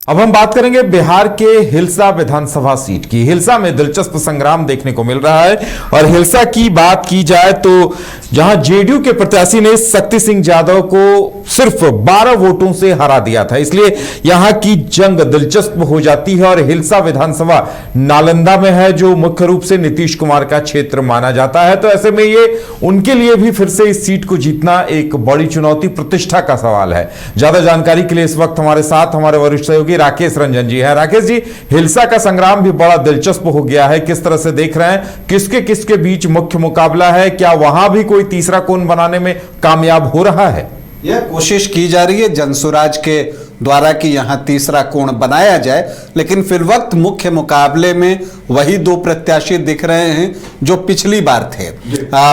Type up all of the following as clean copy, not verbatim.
अब हम बात करेंगे बिहार के हिलसा विधानसभा सीट की। हिलसा में दिलचस्प संग्राम देखने को मिल रहा है और हिलसा की बात की जाए तो जहां जेडीयू के प्रत्याशी ने शक्ति सिंह यादव को सिर्फ 12 वोटों से हरा दिया था, इसलिए यहां की जंग दिलचस्प हो जाती है। और हिलसा विधानसभा नालंदा में है, जो मुख्य रूप से नीतीश कुमार का क्षेत्र माना जाता है। तो ऐसे में ये उनके लिए भी फिर से इस सीट को जीतना एक बड़ी चुनौती, प्रतिष्ठा का सवाल है। ज्यादा जानकारी के लिए इस वक्त हमारे साथ हमारे वरिष्ठ सहयोगी राकेश रंजन जी है। राकेश जी, हिलसा का संग्राम भी बड़ा दिलचस्प हो गया है, किस तरह से देख रहे हैं, किसके किसके बीच मुख्य मुकाबला है, क्या वहां भी कोई तीसरा कोण बनाने में कामयाब हो रहा है? यह कोशिश की जा रही है जनसुराज के द्वारा कि यहां तीसरा कोण बनाया जाए, लेकिन फिर वक्त मुख्य मुकाबले में वही दो प्रत्याशी दिख रहे हैं जो पिछली बार थे।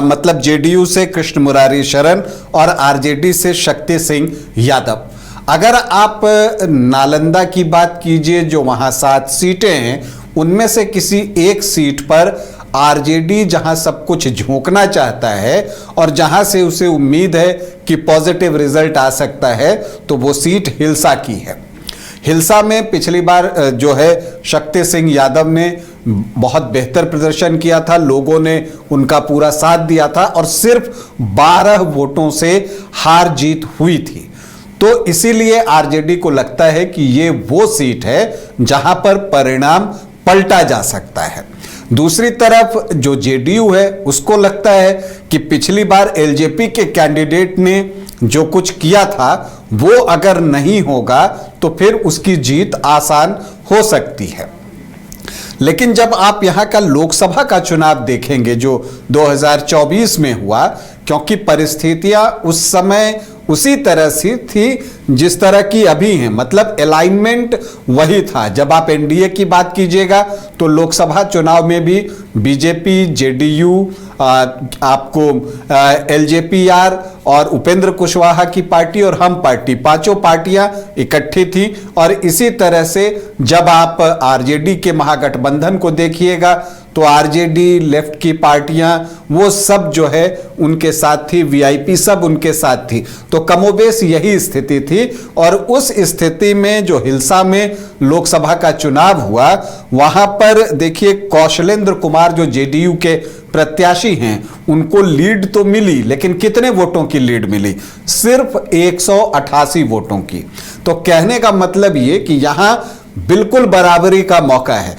मतलब जेडीयू से कृष्ण मुरारी शरण और आरजेडी से शक्ति सिंह यादव। अगर आप नालंदा की बात कीजिए, जो वहां 7 सीटें हैं, उनमें से किसी एक सीट पर आरजेडी जहां सब कुछ झोंकना चाहता है और जहां से उसे उम्मीद है कि पॉजिटिव रिजल्ट आ सकता है, तो वो सीट हिलसा की है। हिलसा में पिछली बार जो है शक्ति सिंह यादव ने बहुत बेहतर प्रदर्शन किया था, लोगों ने उनका पूरा साथ दिया था और सिर्फ 12 वोटों से हार जीत हुई थी। तो इसीलिए आरजेडी को लगता है कि ये वो सीट है जहां पर परिणाम पलटा जा सकता है। दूसरी तरफ जो जेडीयू है, उसको लगता है कि पिछली बार एलजेपी के कैंडिडेट ने जो कुछ किया था वो अगर नहीं होगा तो फिर उसकी जीत आसान हो सकती है। लेकिन जब आप यहां का लोकसभा का चुनाव देखेंगे जो 2024 में हुआ, क्योंकि परिस्थितियां उस समय उसी तरह से थी जिस तरह की अभी हैं, मतलब अलाइनमेंट वही था। जब आप एनडीए की बात कीजिएगा तो लोकसभा चुनाव में भी बीजेपी, जेडीयू, आपको एलजेपीआर और उपेंद्र कुशवाहा की पार्टी और हम पार्टी, पांचों पार्टियां इकट्ठी थी। और इसी तरह से जब आप आरजेडी के महागठबंधन को देखिएगा तो आरजेडी, लेफ्ट की पार्टियां, वो सब जो है उनके साथ थी, वीआईपी सब उनके साथ थी। तो कमोबेश यही स्थिति थी। और उस स्थिति में जो हिलसा में लोकसभा का चुनाव हुआ, वहां पर देखिए कौशलेंद्र कुमार जो जेडीयू के प्रत्याशी हैं, उनको लीड तो मिली, लेकिन कितने वोटों की लीड मिली? सिर्फ 188 वोटों की। तो कहने का मतलब ये कि यहां बिल्कुल बराबरी का मौका है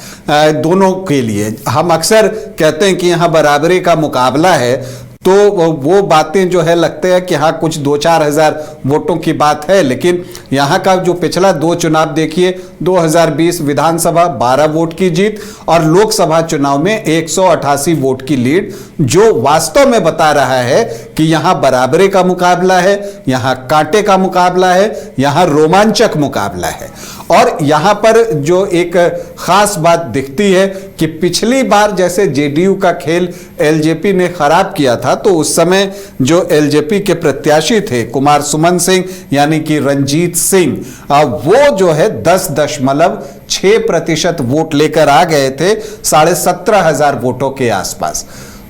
दोनों के लिए। हम अक्सर कहते हैं कि यहां बराबरी का मुकाबला है, तो वो बातें जो है लगते हैं कि हाँ कुछ 2-4 हजार वोटों की बात है, लेकिन यहाँ का जो पिछला 2 चुनाव देखिए, 2020 विधानसभा 12 वोट की जीत और लोकसभा चुनाव में 188 वोट की लीड, जो वास्तव में बता रहा है कि यहाँ बराबरी का मुकाबला है, यहाँ कांटे का मुकाबला है, यहाँ रोमांचक मुकाबला है। और यहाँ पर जो एक खास बात दिखती है कि पिछली बार जैसे जेडीयू का खेल एलजेपी ने खराब किया था, तो उस समय जो एलजेपी के प्रत्याशी थे कुमार सुमन सिंह यानी कि रंजीत सिंह, वो जो है 10.6% वोट लेकर आ गए थे 17,500 वोटों के आसपास।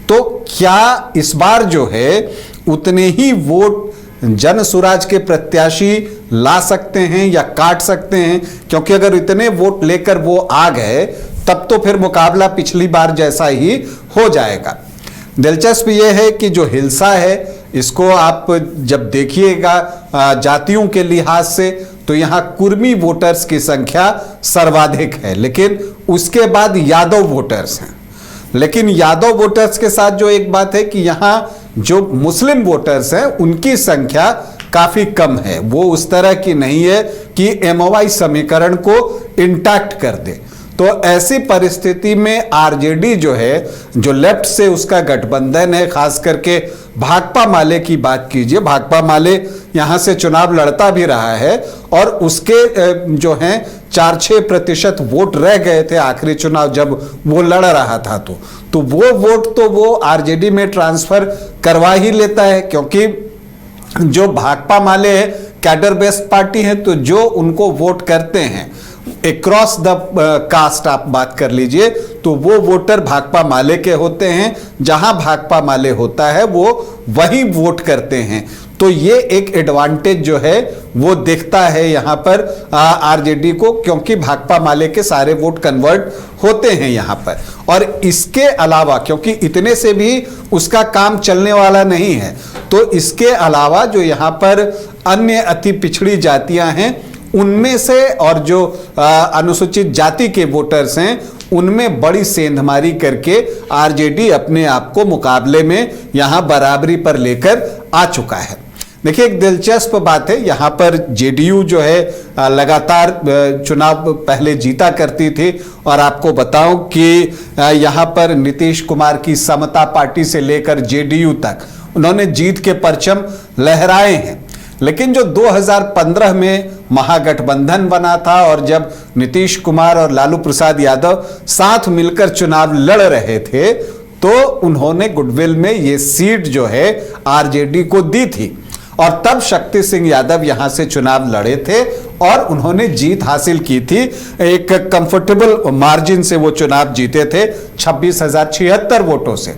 तो क्या इस बार जो है उतने ही वोट जनसुराज के प्रत्याशी ला सकते हैं या काट सकते हैं? क्योंकि अगर इतने वोट लेकर वो आ गए तब तो फिर मुकाबला पिछली बार जैसा ही हो जाएगा। दिलचस्प ये है कि जो हिलसा है, इसको आप जब देखिएगा जातियों के लिहाज से, तो यहाँ कुर्मी वोटर्स की संख्या सर्वाधिक है, लेकिन उसके बाद यादव वोटर्स हैं। लेकिन यादव वोटर्स के साथ जो एक बात है कि यहाँ जो मुस्लिम वोटर्स हैं उनकी संख्या काफी कम है। वो उस तरह की नहीं है कि एमओवाई समीकरण को इंटैक्ट कर दे। तो ऐसी परिस्थिति में आरजेडी जो है, जो लेफ्ट से उसका गठबंधन है, खास करके भाकपा माले की बात कीजिए, भाकपा माले यहां से चुनाव लड़ता भी रहा है और उसके जो हैं 4-6% वोट रह गए थे आखिरी चुनाव जब वो लड़ रहा था। तो वो वोट तो वो आरजेडी में ट्रांसफर करवा ही लेता है, क्योंकि जो भाकपा माले है कैडर बेस्ड पार्टी है, तो जो उनको वोट करते हैं अक्रॉस द कास्ट आप बात कर लीजिए, तो वो वोटर भाकपा माले के होते हैं। जहां भाकपा माले होता है वो वही वोट करते हैं। तो तो ये एक एडवांटेज जो है वो दिखता है यहाँ पर आरजेडी को, क्योंकि भाकपा माले के सारे वोट कन्वर्ट होते हैं यहाँ पर। और इसके अलावा क्योंकि इतने से भी उसका काम चलने वाला नहीं है, तो इसके अलावा जो यहाँ पर अन्य अति पिछड़ी जातियां हैं उनमें से और जो अनुसूचित जाति के वोटर्स हैं उनमें बड़ी सेंधमारी करके आरजेडी अपने आप को मुकाबले में यहां बराबरी पर लेकर आ चुका है। देखिए, एक दिलचस्प बात है, यहां पर जेडीयू जो है लगातार चुनाव पहले जीता करती थी, और आपको बताऊं कि यहां पर नीतीश कुमार की समता पार्टी से लेकर जेडीयू तक उन्होंने जीत के परचम लहराए हैं। लेकिन जो 2015 में महागठबंधन बना था और जब नीतीश कुमार और लालू प्रसाद यादव साथ मिलकर चुनाव लड़ रहे थे, तो उन्होंने गुडविल में ये सीट जो है आरजेडी को दी थी, और तब शक्ति सिंह यादव यहां से चुनाव लड़े थे और उन्होंने जीत हासिल की थी। एक कंफर्टेबल मार्जिन से वो चुनाव जीते थे 26,076 वोटों से।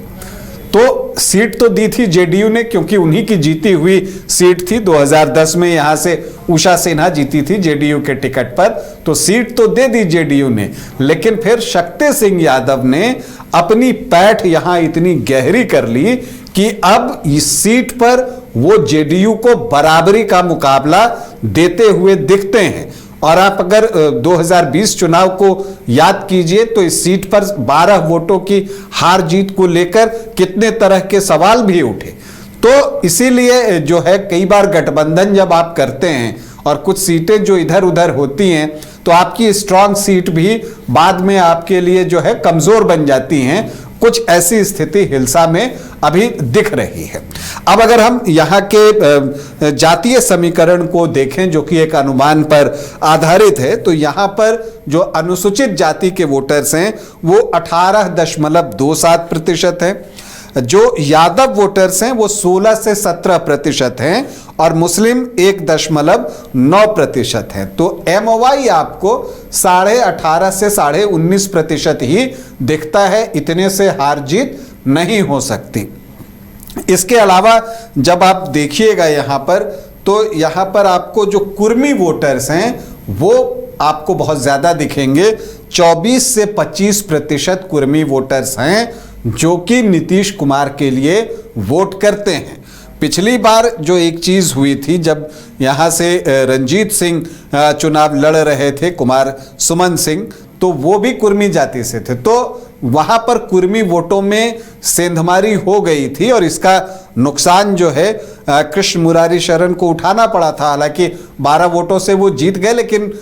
तो सीट तो दी थी जेडीयू ने, क्योंकि उन्हीं की जीती हुई सीट थी। 2010 में यहां से उषा सिन्हा जीती थी जेडीयू के टिकट पर, तो सीट तो दे दी जेडीयू ने। लेकिन फिर शक्ति सिंह यादव ने अपनी पैठ यहां इतनी गहरी कर ली कि अब इस सीट पर वो जेडीयू को बराबरी का मुकाबला देते हुए दिखते हैं। और आप अगर 2020 चुनाव को याद कीजिए तो इस सीट पर 12 वोटों की हार जीत को लेकर कितने तरह के सवाल भी उठे। तो इसीलिए जो है कई बार गठबंधन जब आप करते हैं और कुछ सीटें जो इधर उधर होती हैं, तो आपकी स्ट्रांग सीट भी बाद में आपके लिए जो है कमजोर बन जाती हैं। कुछ ऐसी स्थिति हिल्सा में अभी दिख रही है। अब अगर हम यहाँ के जातीय समीकरण को देखें जो कि एक अनुमान पर आधारित है, तो यहाँ पर जो अनुसूचित जाति के वोटर्स हैं वो 18.27% हैं, जो यादव वोटर्स हैं वो 16 से 17% हैं, और मुस्लिम 1.9% हैं। तो एमओवाई आपको 18.5 से 19.5% ही दिखता है, इतने से हार जीत नहीं हो सकती। इसके अलावा जब आप देखिएगा यहाँ पर, तो यहाँ पर आपको जो कुर्मी वोटर्स हैं वो आपको बहुत ज्यादा दिखेंगे। 24 से 25% कुर्मी वोटर्स हैं जो कि नीतीश कुमार के लिए वोट करते हैं। पिछली बार जो एक चीज हुई थी, जब यहां से रंजीत सिंह चुनाव लड़ रहे थे, कुमार सुमन सिंह, तो वो भी कुर्मी जाति से थे, तो वहां पर कुर्मी वोटों में सेंधमारी हो गई थी और इसका नुकसान जो है कृष्ण मुरारी शरण को उठाना पड़ा था। हालांकि 12 वोटों से वो जीत गए, लेकिन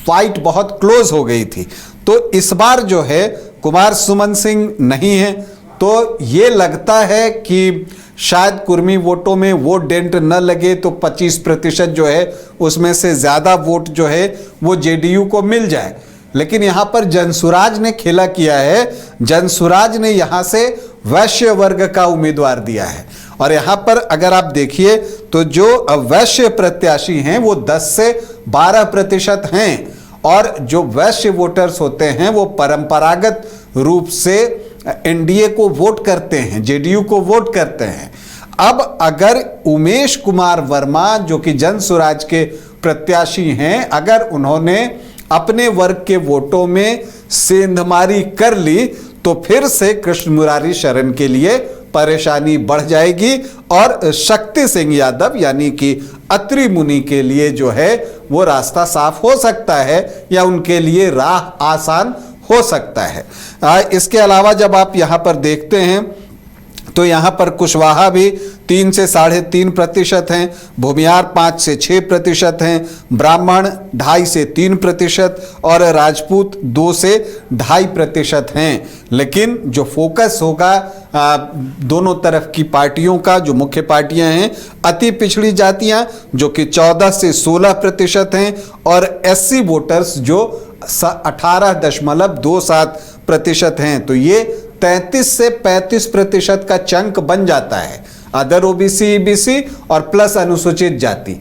फाइट बहुत क्लोज हो गई थी। तो इस बार जो है कुमार सुमन सिंह नहीं है, तो ये लगता है कि शायद कुर्मी वोटों में वो डेंट न लगे, तो 25% जो है उसमें से ज्यादा वोट जो है वो जेडीयू को मिल जाए। लेकिन यहां पर जनसुराज ने खेला किया है, जनसुराज ने यहां से वैश्य वर्ग का उम्मीदवार दिया है। और यहां पर अगर आप देखिए तो जो वैश्य प्रत्याशी हैं वो 10 से 12% हैं, और जो वैश्य वोटर्स होते हैं वो परंपरागत रूप से एनडीए को वोट करते हैं, जेडीयू को वोट करते हैं। अब अगर उमेश कुमार वर्मा जो कि जनसुराज के प्रत्याशी हैं, अगर उन्होंने अपने वर्ग के वोटों में सेंधमारी कर ली, तो फिर से कृष्ण मुरारी शरण के लिए परेशानी बढ़ जाएगी और शक्ति सिंह यादव यानी कि अत्रि मुनि के लिए जो है वो रास्ता साफ हो सकता है, या उनके लिए राह आसान हो सकता है। इसके अलावा जब आप यहां पर देखते हैं तो यहां पर कुशवाहा भी 3 से 3.5% हैं, भूमियार 5 से 6% हैं, ब्राह्मण 2.5 से 3% और राजपूत 2 से 2.5% हैं। लेकिन जो फोकस होगा दोनों तरफ की पार्टियों का, जो मुख्य पार्टियां हैं, अति पिछड़ी जातियां जो कि 14 से 16% हैं, और एससी वोटर्स जो 18.27% हैं। तो ये 33 से 35% का चंक बन जाता है, अदर ओबीसी, ईबीसी और प्लस अनुसूचित जाति।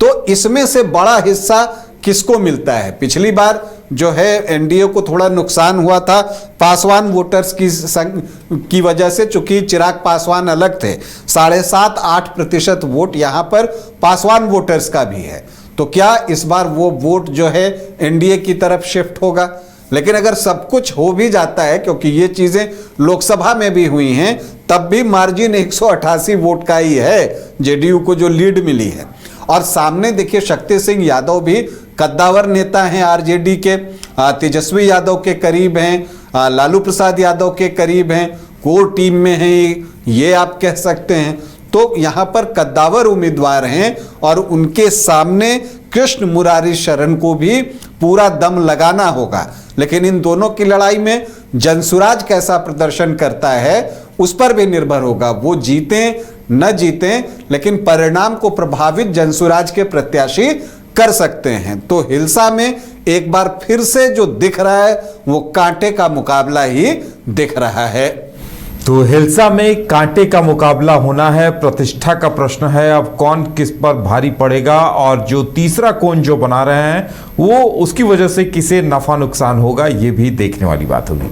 तो इसमें से बड़ा हिस्सा किसको मिलता है? पिछली बार जो है एनडीए को थोड़ा नुकसान हुआ था पासवान वोटर्स की वजह से, चूंकि चिराग पासवान अलग थे। 7.5-8% वोट यहाँ पर पासवान वोटर्स का भी है। तो क्या इस बार वो वोट जो है एनडीए की तरफ शिफ्ट होगा? लेकिन अगर सब कुछ हो भी जाता है, क्योंकि ये चीजें लोकसभा में भी हुई हैं, तब भी मार्जिन 188 वोट का ही है जेडीयू को जो लीड मिली है। और सामने देखिए शक्ति सिंह यादव भी कद्दावर नेता हैं आरजेडी के, तेजस्वी यादव के करीब हैं, लालू प्रसाद यादव के करीब हैं, कोर टीम में हैं, ये आप कह सकते हैं। तो यहाँ पर कद्दावर उम्मीदवार हैं और उनके सामने कृष्ण मुरारी शरण को भी पूरा दम लगाना होगा। लेकिन इन दोनों की लड़ाई में जनसुराज कैसा प्रदर्शन करता है उस पर भी निर्भर होगा। वो जीतें न जीतें, लेकिन परिणाम को प्रभावित जनसुराज के प्रत्याशी कर सकते हैं। तो हिल्सा में एक बार फिर से जो दिख रहा है वो कांटे का मुकाबला ही दिख रहा है। तो हिल्सा में कांटे का मुकाबला होना है, प्रतिष्ठा का प्रश्न है। अब कौन किस पर भारी पड़ेगा और जो तीसरा कोण जो बना रहे हैं वो उसकी वजह से किसे नफा नुकसान होगा, ये भी देखने वाली बात होगी।